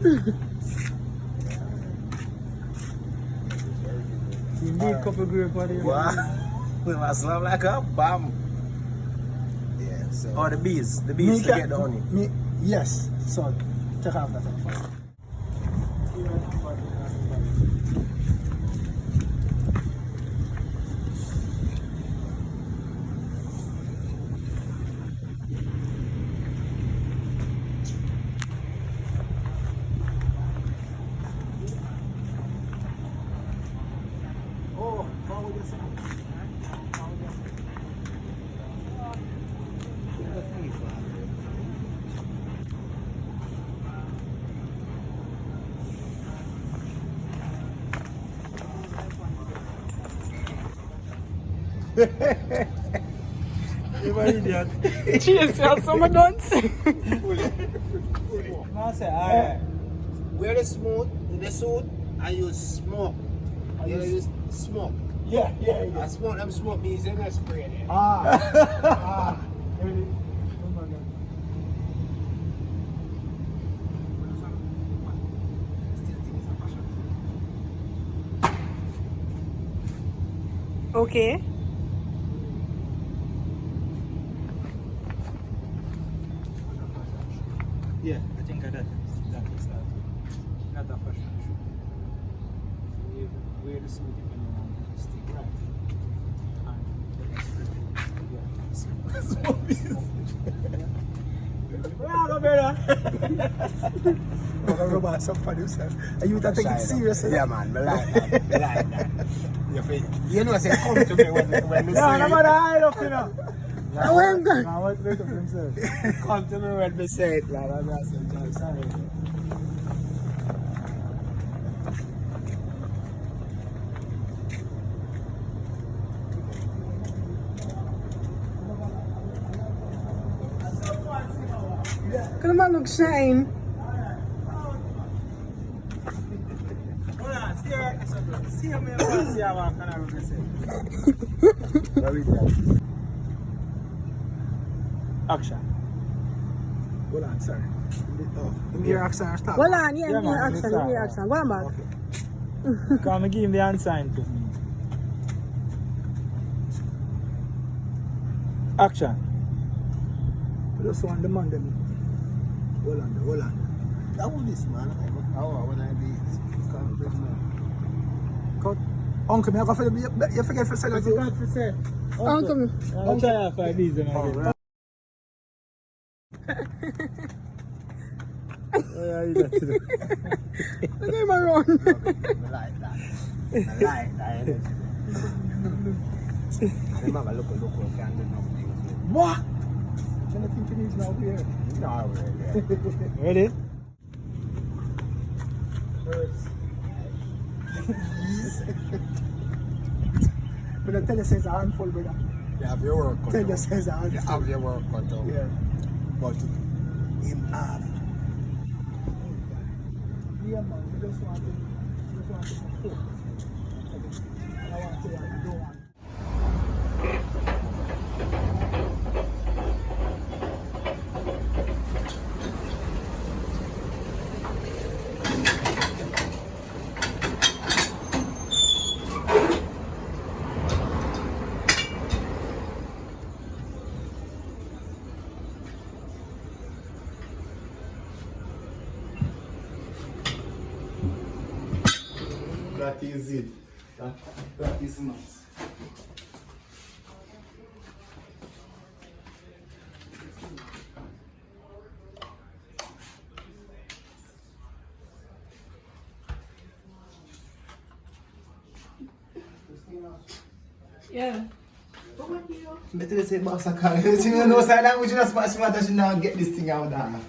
See me couple grape on there. Wow. We must smell like a bomb. Yeah, so. Oh, the bees to get the honey. Yes, so check out that one. Oh, forward yourself. You are idiot. Cheers, someone don't say. No, say, alright. Where the smooth, the suit, I use smoke. You use smoke. Yeah. I smoke them smoke bees and I spray them. Ah. Ready? Okay. Yeah, I think that is that. Not a fashion show. Wear the suit if you want to stick right. Bravo, brother. I'm gonna rub some for yourself. And you take it seriously. Yeah, man, I like that. You know, I say, come to me when we say. No, no, I don't know. Oh, I'm good. Now, what's better for himself? Come to me when we say it, lad. I'm not saying, sorry. Come on, look shine. Hold on, stay right there, bro. See how many see how I can represent. Action. Hold on, sorry. Oh, give me your action or stop. Hold on, yeah, man, give me action. Go on back. Okay. Come and give him the unsigned to me. Action. I just want the man them. Hold on. That one is, man. When I be can't bring man. Cut. Uncle, me I go for the you forget for sell it. You got to say. Uncle. I'll try out 5 days and Alright. Oh yeah, you got to do. Look at him around. I like that. I like that. I'm have a look can do nothing. What? Anything to need now here? No, really. Ready? But I tell you, says a handful, brother. You have your work cut Tell you, out. says a You handful. have your work cut out. Yeah. But him have. Yeah, man. You just want to focus. I want to say, I don't want. That is it. That is nice. Yeah. Better say massacre. You know, sign language, you know, smart she now get this thing out there.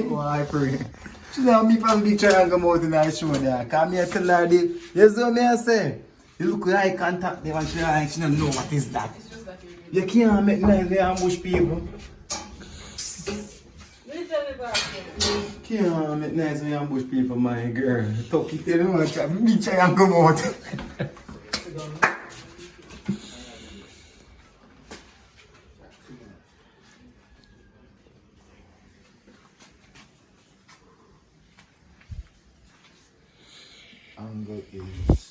Why pray? She now me from big triangle mouth in the show there. Come here, tell her the. You know me I say? You look like contact them and she don't know what is that. You can't make nice they ambush people. Can't make nice when you ambush people, my girl. Talk it, you know, big triangle mouth. triangle is